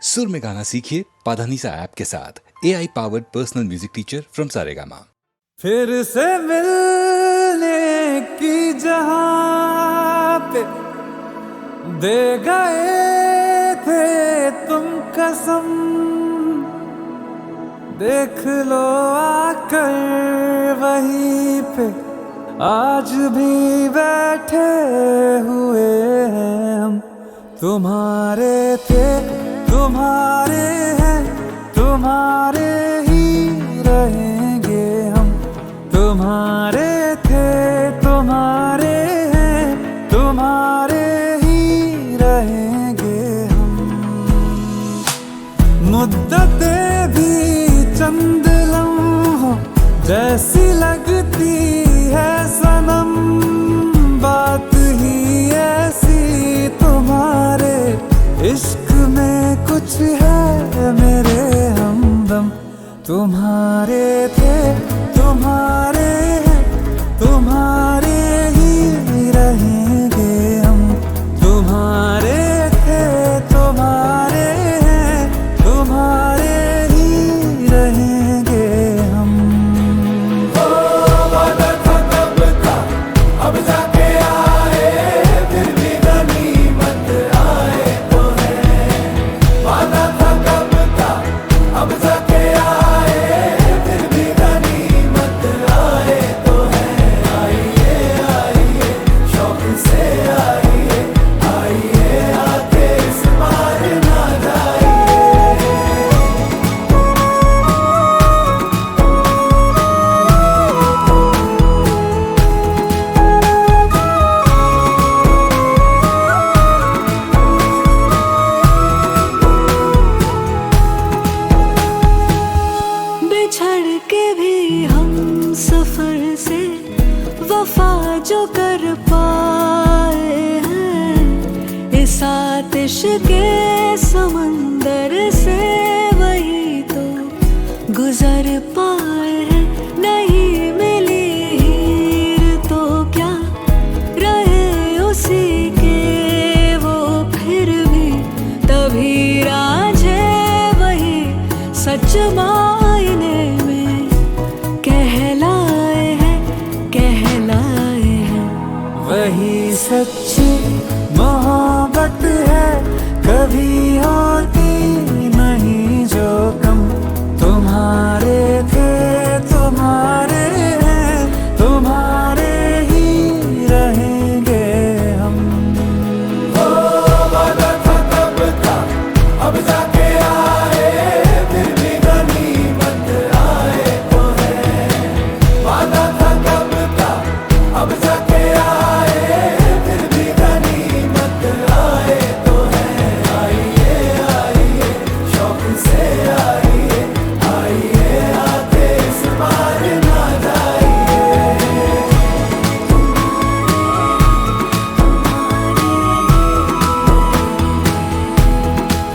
सुर में गाना सीखिए पाधानीसा ऐप के साथ। AI powered personal music teacher from Saregama. फिर से मिलने की जहां पे दे गए थे तुम कसम, देख लो आकर वहीं पे आज भी बैठे हुए हैं हम। तुम्हारे थे तुम्हारे हैं, तुम्हारे ही रहेंगे हम। तुम्हारे थे तुम्हारे हैं, तुम्हारे ही रहेंगे हम। मुद्दतें भी चंद लम्हों जैसी लगती है सनम, बात ही ऐसी तुम्हारे इश्क में कुछ है मेरे हमदम। तुम्हारे थे तुम्हारे हैं, तुम्हारे ही रहेंगे हम। तुम्हारे थे तुम्हारे हैं, तुम्हारे ही रहेंगे हम। वादा था कब का, अब जाके आए, फिर भी गनीमत आए तो है। वादा था कब का, अब जाके आए, फिर भी गनीमत आए तो है। आइए आइए शौक से आइए, आइए आके इस बार ना जाइए। बिछड़ के भी हम सफर से वफा जो कर पाए हैं, इस आतिश के समंदर से वही तो गुजर पाए हैं। नहीं मिली हीर तो क्या रहे उसी के वो, फिर भी तभी राझे वही सच मायने में कहलाए हैं, कहलाए हैं। वही सच्ची मोहब्बत है, कभी होती नहीं जो कम। तुम्हारे थे तुम्हारे हैं, तुम्हारे ही रहेंगे हम। वादा था कब का, अब जाके आए, फिर भी गनीमत आए तो है। वादा था कब का, अब जाके आए, फिर भी गनीमत आए तो है। आइए आइए शौक से आइए, आइए आके इस बार ना जाइए।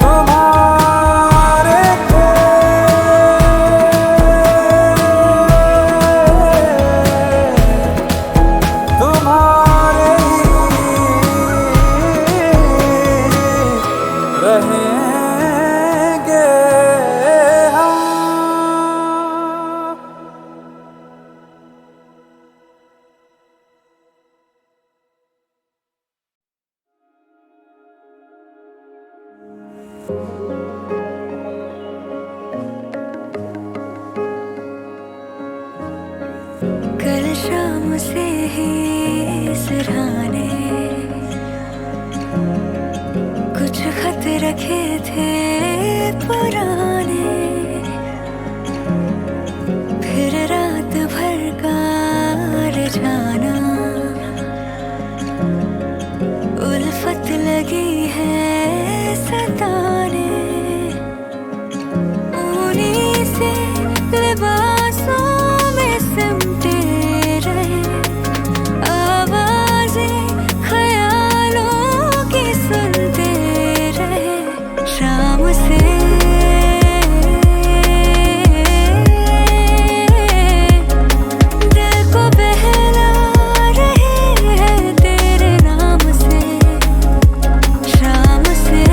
तुम्हारे थे तुम्हारे ही रहेंगे हम। कल शाम से ही सिरहाने कुछ खत रखे थे पुराने, फिर रात भर का रझाना उल्फत लगी है सताने। उन्हीं से लिबासों में सिमटे रहे आवाज़ें ख्यालों की सुनते रहे। शाम से दिल को बहला रही है तेरे नाम से। शाम से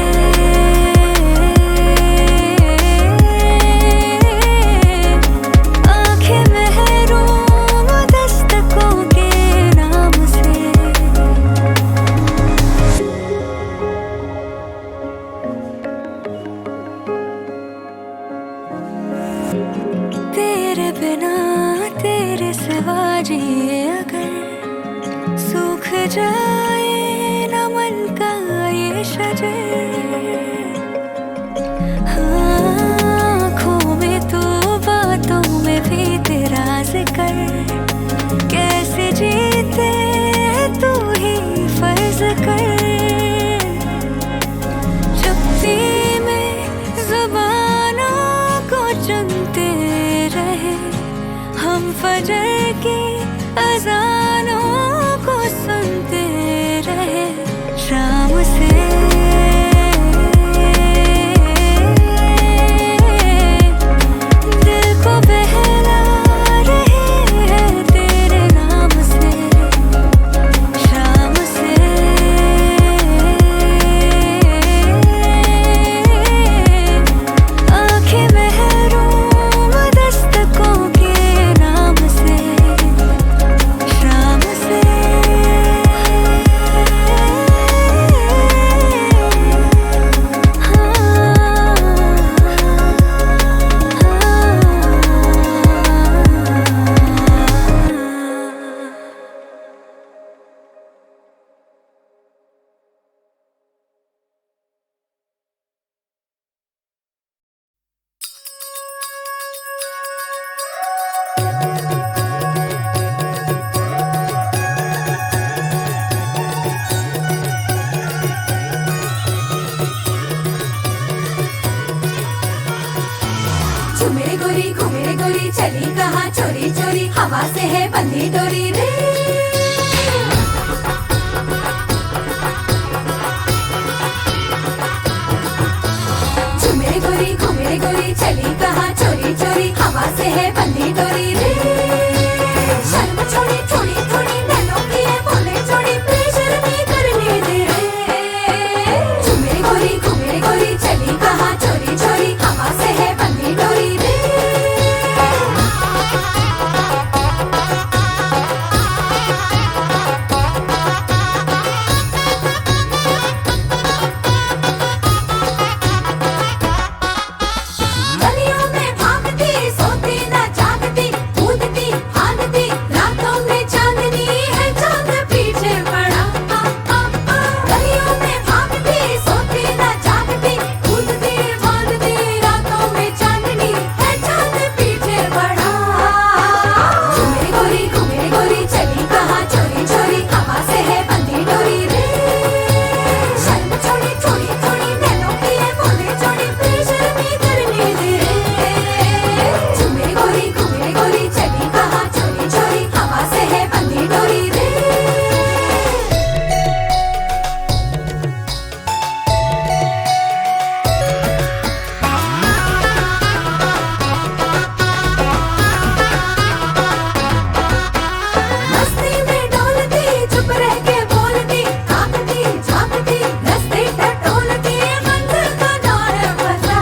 जिए अगर सूख जाए न मन का ये शजर आँखों में तो बातों में भी तेरा जिक्र कैसे जीते तू ही फर्ज कर चुप्पी में जुबानों को चुनते रहे हम फजर की अज़ानों को सुनते रहे शाम से दिल को बहला रहे हैं तेरे नाम से शाम से आँखें महरूम दस्तकों के नाम से शाम से झूमे गोरी घूमे गोरी चली कहाँ चोरी चोरी हवा से है बंधी डोरी रे झूमे गोरी घूमे गोरी चली कहाँ चोरी चोरी हवा से है बंधी डोरी रे शर्म छोड़ी थोड़ी थोड़ी नैनों की है बोले छोड़ी प्रेशर नहीं करने दे झूमे गोरी चली कहाँ चोरी चोरी हवा से है बंधी डोरी रे गलियों में भागती सोती न जागती कूदती भागती रातों में चांदनी है चांद पीछे पड़ा गलियों में भागती सोती न जागती कूदती भागती रातों में चांदनी है चांद पीछे पड़ा घूमे गोरी चली कहाँ चोरी चोरी हवा से है बंधी डोरी रे शर्म छोड़ी थोड़ी थोड़ी नैनों की है बोले छोड़ी प्रेशर नहीं करने दे झूमे गोरी चली कहाँ चोरी चोरी हवा से है बंधी डोरी रे मस्ती में डोलती चुप रह के बोलती कांपती झांकती रास्ते टटोलती मंजिल का नाम बता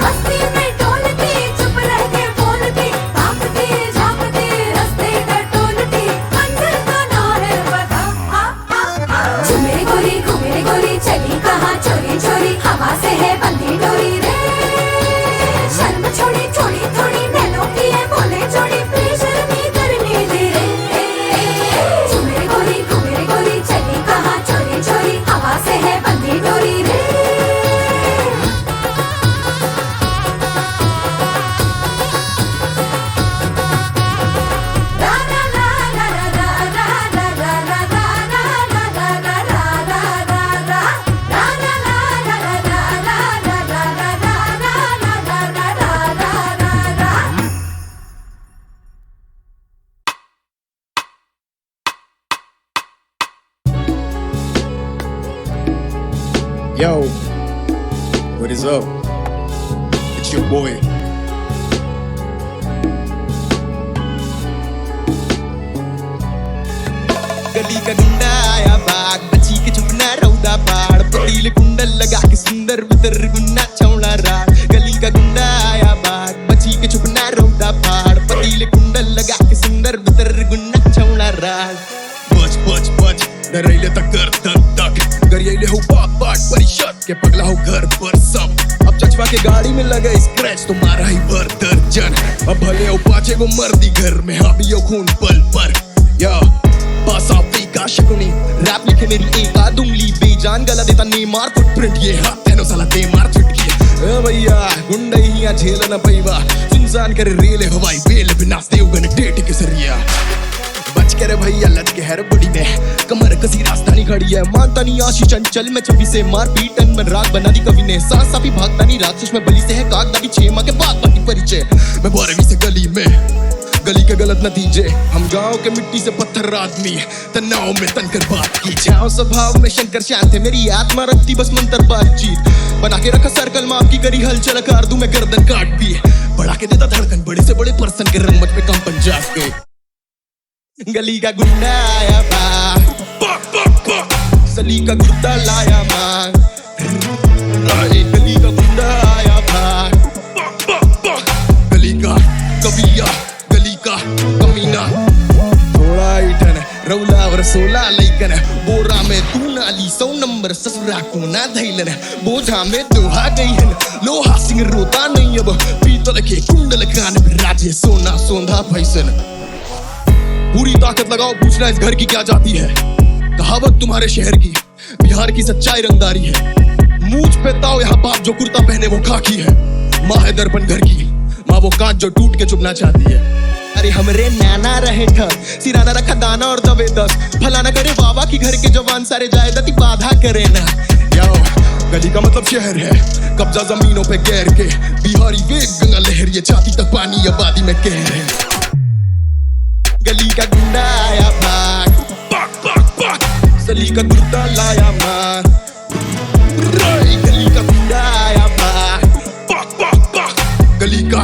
मस्ती में डोलती चुप रह के बोलती कांपती झांकती रास्ते टटोलती मंजिल का नाम बता झूमे गोरी चली कहाँ चोरी चोरी हवा से है बंधी डोरी रे शर्म छोड़ी थोड़ी थोड़ी नैनों की है बोले छोड़ी प्रेशर नहीं करने दे झूमे गोरी चली कहाँ चोरी चोरी हवा से है बंधी डोरी रे ला ला ला ला ला ला ला ला ला ला ला ला ला ला Yo, what is up? It's your boy. गली का गुंडा आया बाग बची के चुपना रौदा पहाड़ पतीले कुंडल लगा के सुंदर बितर गुन्ना चौड़ा राग गली का गुंडा आया बाग बची के चुपना रौदा पहाड़ पतीले कुंडल लगा के सुंदर बितर गुन्ना चौड़ा राग बच बच बच डरैले त कर तक गरियाले हो बाग बाट परिषद के पगला हो घर पर सब अब चचवा के गाड़ी में लगे स्क्रैच तो मारा ही भर दर्जन। अब भले ओ पाचे को मर्दी घर में हाबियो खून पल पर या पासा का शकुनी रैप लिखे मेरी एक आध उंगली बेजान गला देता नेमार फुटप्रिंट ये हाथ तेनो साला दे मार चुटकी ए भैया गुंडा ही आ झेल न पैवा इंसान करे रेले हवाई बेल बिना से उगन डेट के सरिया बच के रे भैया लच के हर बड़ी में कमर कसी राजधानी खड़ी है मानता नहीं आशी चंचल में छवि से मार पीट टन में राग बना दी कवि ने सांस भी भागता नहीं राक्षस में बलि से है काग दादी 6 माह के बाद बाकी परिचय मैं 12वीं से गली में गली के गलत नतीजे हम गांव के मिट्टी से पत्थर आदमी तनाव में तनकर बात की जाओ स्वभाव में शंकर शांत है मेरी आत्मा रखती बस मंत्र बातचीत बना के रखा सर्कल माफ की करी हलचल कर दूं मैं गर्दन काट भी बढ़ा के देता धड़कन बड़े से बड़े पर्सन के रंगमच में कंपन जाग गए गली का गुंडा आया बा सली का गुर्दा लाया मांग गली का गुंडा आया बा गली का कविया गली का कमीना थोड़ा इठन रौला और 16 लैकन बोरा में तू नाली 100 नंबर ससुरा को ना धैलन बोझा में दोहा गई है लोहा सिंह रोता नहीं अब पीतल के कुंडल कान पे राजे सोना सोंधा फैसन पूरी ताकत लगाओ पूछना इस घर की क्या जाती है कहावत तुम्हारे शहर की बिहार की सच्चाई रंगदारी है मूंछ पे ताओ यहाँ बाप जो कुर्ता पहने वो खाकी है माँ है दर्पण घर की माँ वो कांच जो टूट के चुभना चाहती है अरे हमरे नाना रहे ठग सिराना रखा दाना और दबे 10 भला न करे बाबा की घर के जवान सारे जायदादी बाधा करे ना याओ गली का मतलब शहर है कब्जा जमीनों पे गैर के बिहारी वेग गंगा लहर ये छाती तक पानी आबादी में कह रहे गली का गुंडा आया भाग सली का गुर्दा लाया मार गली का गुंडा आया भाग गली का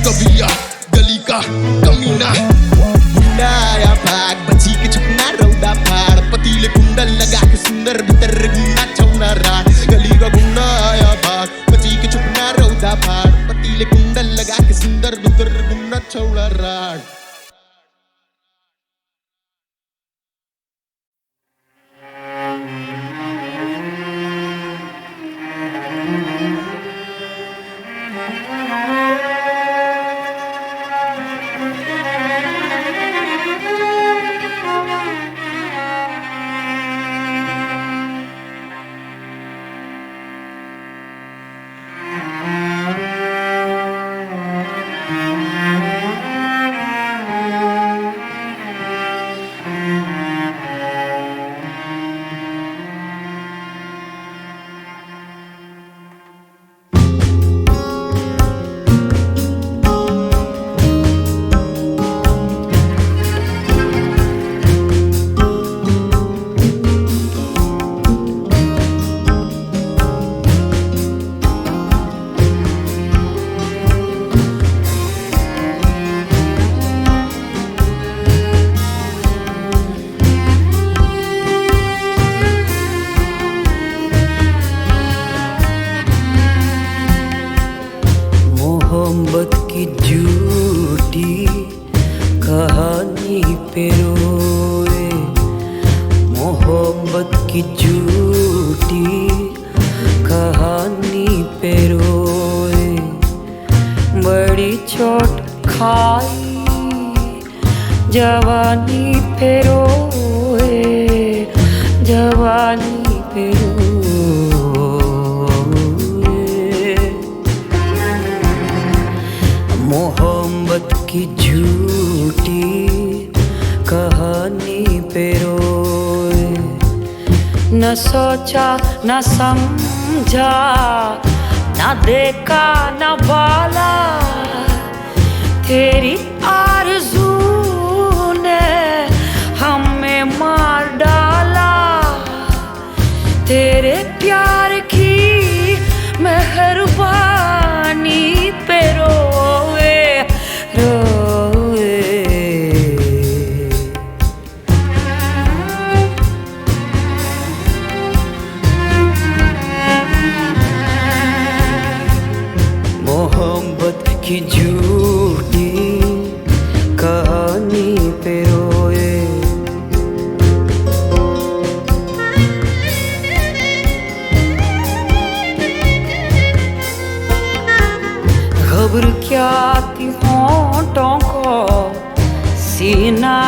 कविया गली का कमीना गुंडा आया भाग बची के छुपना रौदा फाड़ पतीले कुंडल लगा के सुंदर भीतर गुन्ना चौना राड गली का गुंडा आया भाग बची के छुपना रौदा फाड़ पतीले कुंडल लगा के सुंदर भीतर गुन्ना चौना राड मोहब्बत की झूठी कहानी पे रोए मोहब्बत की झूठी कहानी पे रोए बड़ी चोट खाई जवानी पे रोए जवानी पे रोए मोहब्बत की झूठी कहानी पे रोए न सोचा न समझा न देखा न बाला तेरी आरज़ू ने हमें मार डाला तेरे प्यार की मेहरबानी पे रोए रोए मोहब्बत की झूठी कहानी पे रोए आती होंठों को सीना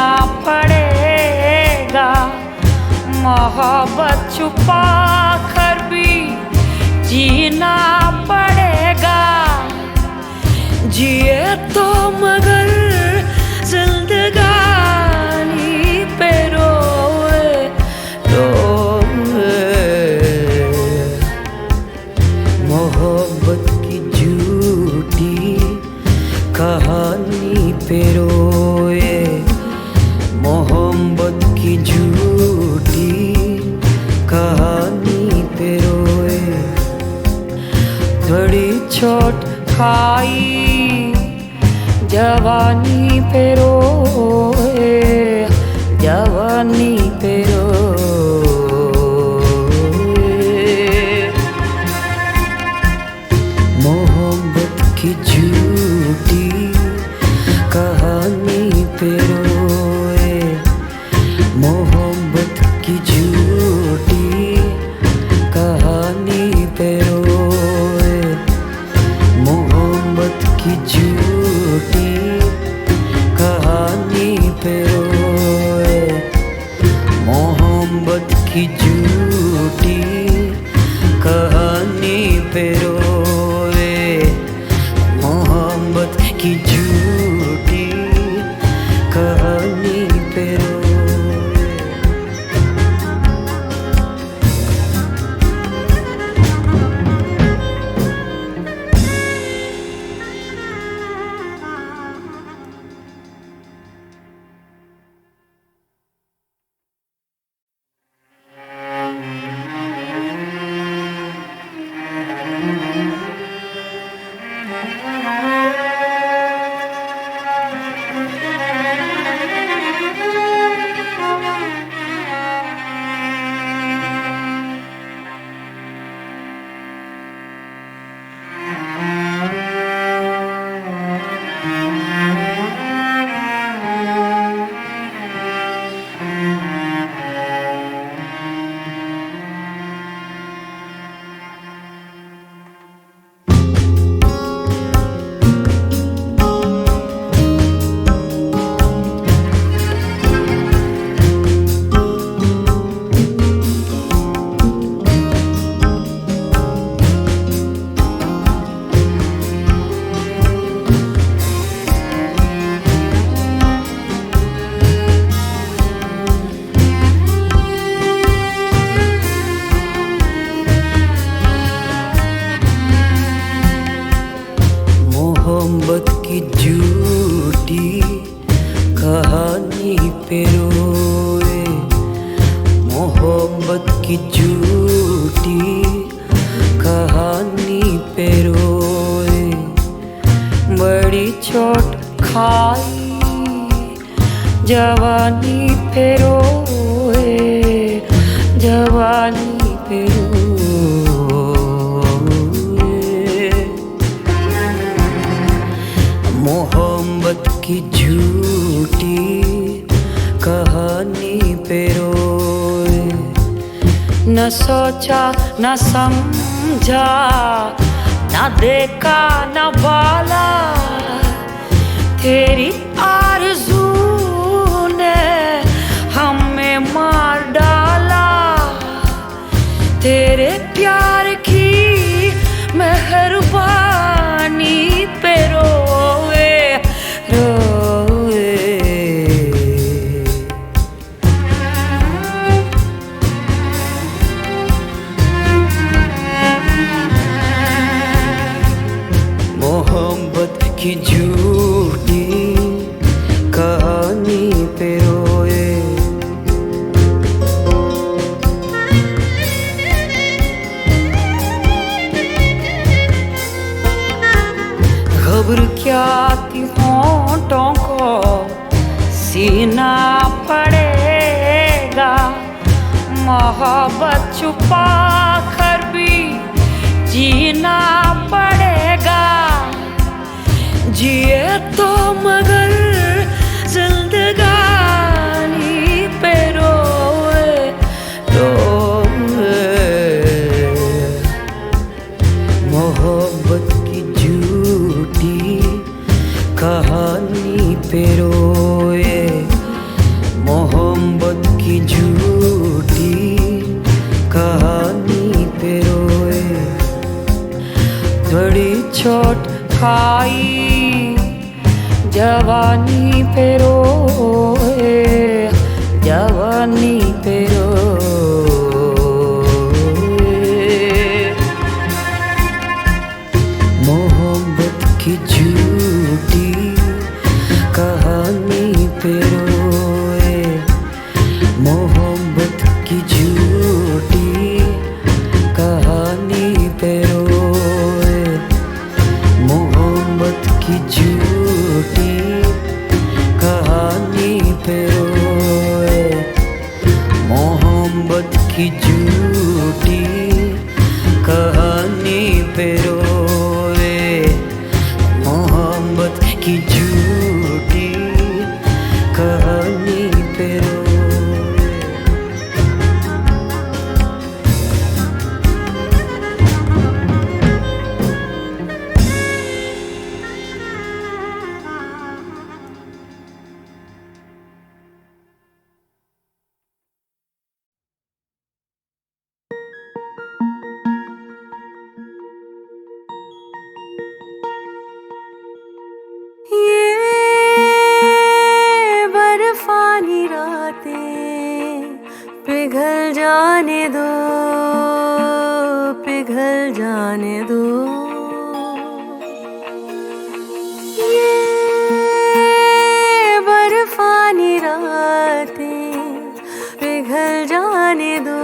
पड़ेगा, मोहब्बत छुपा कर भी जीना पड़ेगा। जिए तो मगर जिंदगानी पे रोए रोए, मोहब्बत की झूठी कहानी पे रोए, मोहब्बत की झूठी कहानी पे रोए। बड़ी चोट खाई जवानी पे रोए, जवानी पे रोए, मोहब्बत की झूठी कहानी पे रोए, मोहब्बत की झूठी कहानी पे रोए, मोहब्बत की झूठी कहानी पे रोए, मोहब्बत की झूठी कहानी पे रोए, मोहब्बत की झूठी कहानी पे रोए। मोहब्बत की झूठी कहानी पे रोए, मोहब्बत की झूठी कहानी पे रोए। बड़ी चोट खाई जवानी पे रोए, जवानी पे रोए, मोहब्बत की झूठी कहानी पे रोए। न सोचा न समझा, न देखा न बाला, तेरी आरज़ू ने हमें मार डाला। तेरे प्यार की मेहरबानी पे रोए रोए, मोहब्बत की झूठी कहानी पे रोए। खबर क्या आती होंठों को सीना पड़ेगा, मोहब्बत छुपा कर भी जीना पड़ेगा। जिए तो मगर जिंदगानी पे रोए रोए, मोहब्बत की झूठी कहानी पे रोए मोहब्बत की झूठी कहानी पे रोए बड़ी चोट खाई जवानी पे रोए जवानी पे रोए मोहब्बत की झूठी कहानी पे रोए मोहब्बत की झूठी कहानी पे रोए मोहब्बत की झूठी कहानी पे रोए मोहब्बत की झूठी कहानी पे रोए मोहब्बत की झूठी कहानी पे रोए ये बर्फानी रातें पिघल जाने दो पिघल जाने दो ये बर्फानी रातें पिघल जाने दो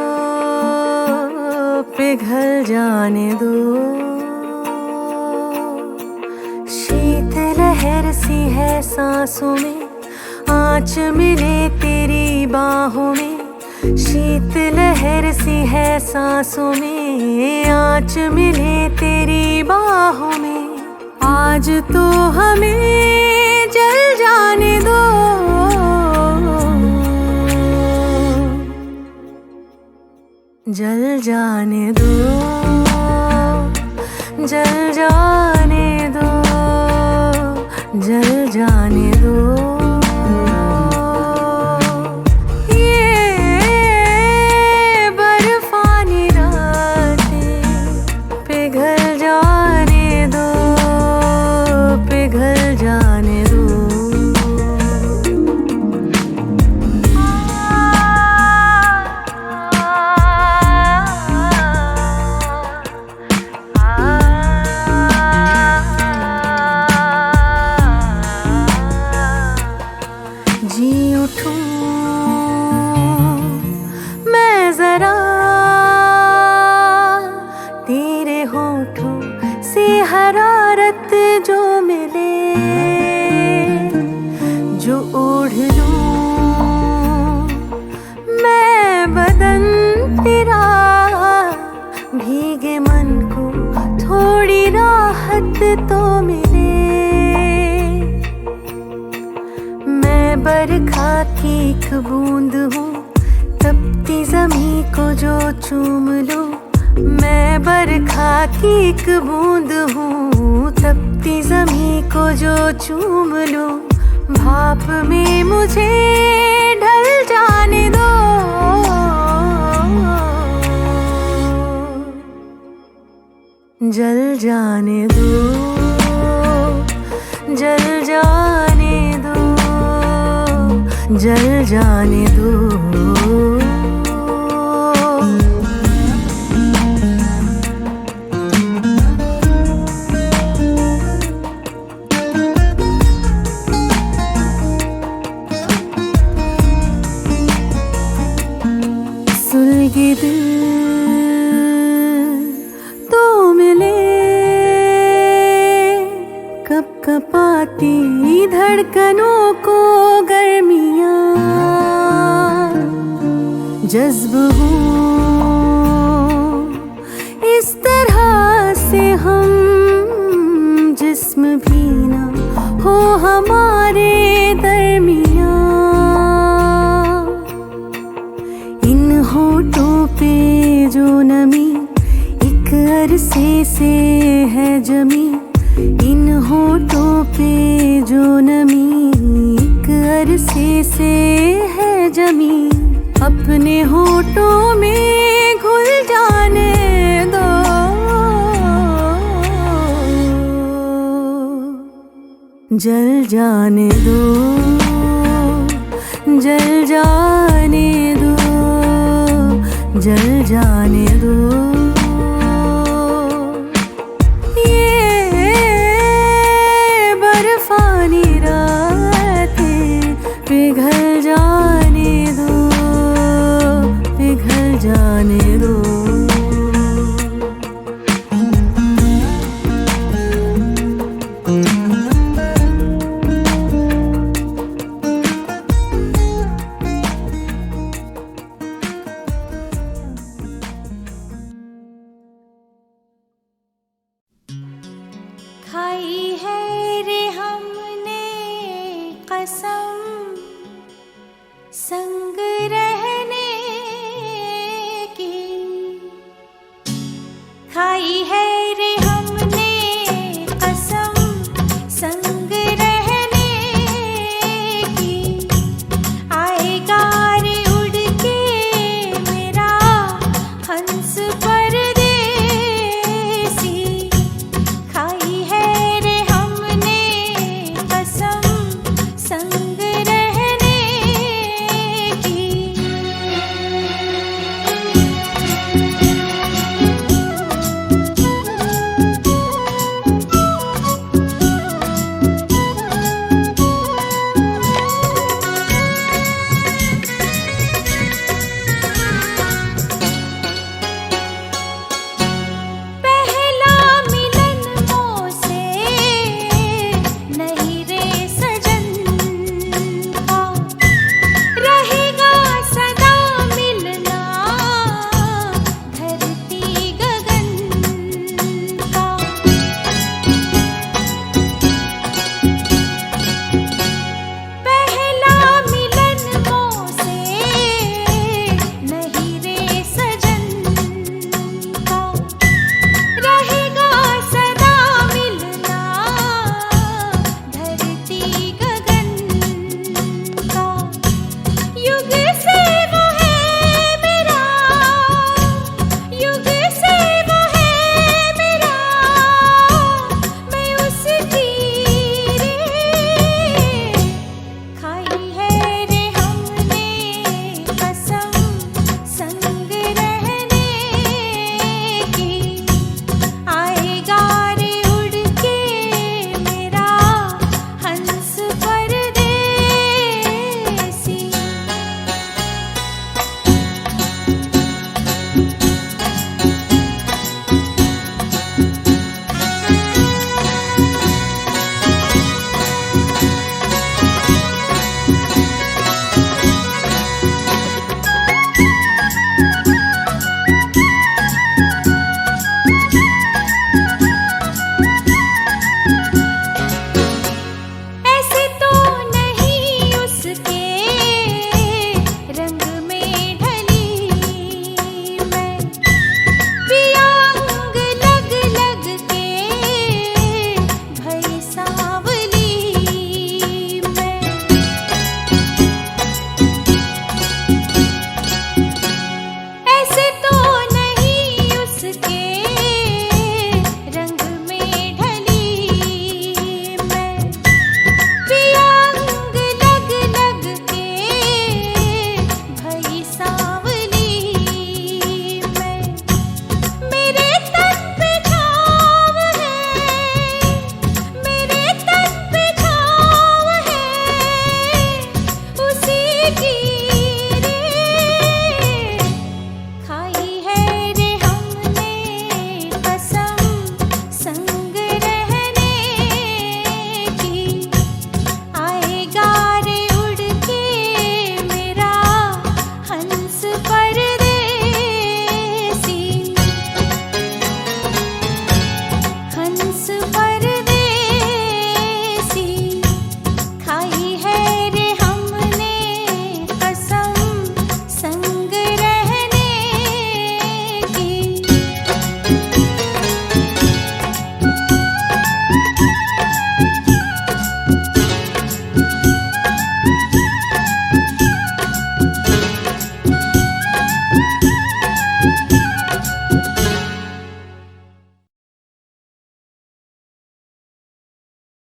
पिघल जाने दो शीत लहर सी है सांसों में आँच मिले तेरी बाहों में शीत लहर सी है सांसों में आँच मिले तेरी बाहों में आज तो हमें जल जाने दो जल जाने दो जल जाने दो जल जाने दो ये बर्फानी रातें पिघल जाने दो पिघल जाने दो जी उठूं मैं जरा तेरे होठों से हरारत जो मिले जो ओढ़ लूं मैं बदन तेरा भीगे मन को थोड़ी राहत तो मिले मैं बरखा की एक बूंद हूँ तपती ज़मीं को जो चूम लूं मैं बरखा की एक बूंद हूँ तपती ज़मीं को जो चूम लूं भाप में मुझे ढल जाने दो जल जाने दो जल जाने दो जल जाने दो सुलगे दिल तो मिले कप कपाती धड़कनों को गर्मियाँ जज्ब हूँ इस तरह से हम जिस्म भी ना हो हमारे दरमियाँ इन होठों पे जो नमी एक अरसे से है जमी इन होठों पे जो नमी एक अरसे से है जमी, अपने होठों में घुल जाने दो। जल जाने दो, जल जाने दो, जल जाने दो। ये बर्फानी रातें पिघल जाने दो, पिघल जाने दो। खाई है रे हमने कसम संग रहने की, खाई है रे हमने कसम संग रहने की। आएगा रे उड़ के मेरा हंस परदेसी, खाई है रे हमने कसम संग रहने की। पहला मिलन मोसे नहीं रे सजन का, रहेगा सदा मिलना धरती गगन का। पहला मिलन मोसे नहीं रे सजन का, रहेगा सदा मिलना धरती गगन का। युग से वो है मेरा, युग से वो है मेरा, मैं उसकी रे। खाई है रे हमने कसम संग रहने की। आएगा रे उड़ के मेरा हंस परदेसी। ऐसे तो नहीं उसके रंग में ढली मैं, पिया अंग लग लग के भई सांवली मैं। ऐसे तो नहीं उसके रंग में ढली मैं, पिया अंग लग लग के भई सांवली मैं। मेरे तन पे छाँव है, मेरे तन पे छाँव है उसी की रे। खाई है रे हमने कसम संग रहने की। आएगा रे उड़ के मेरा हंस परदेसी, हंस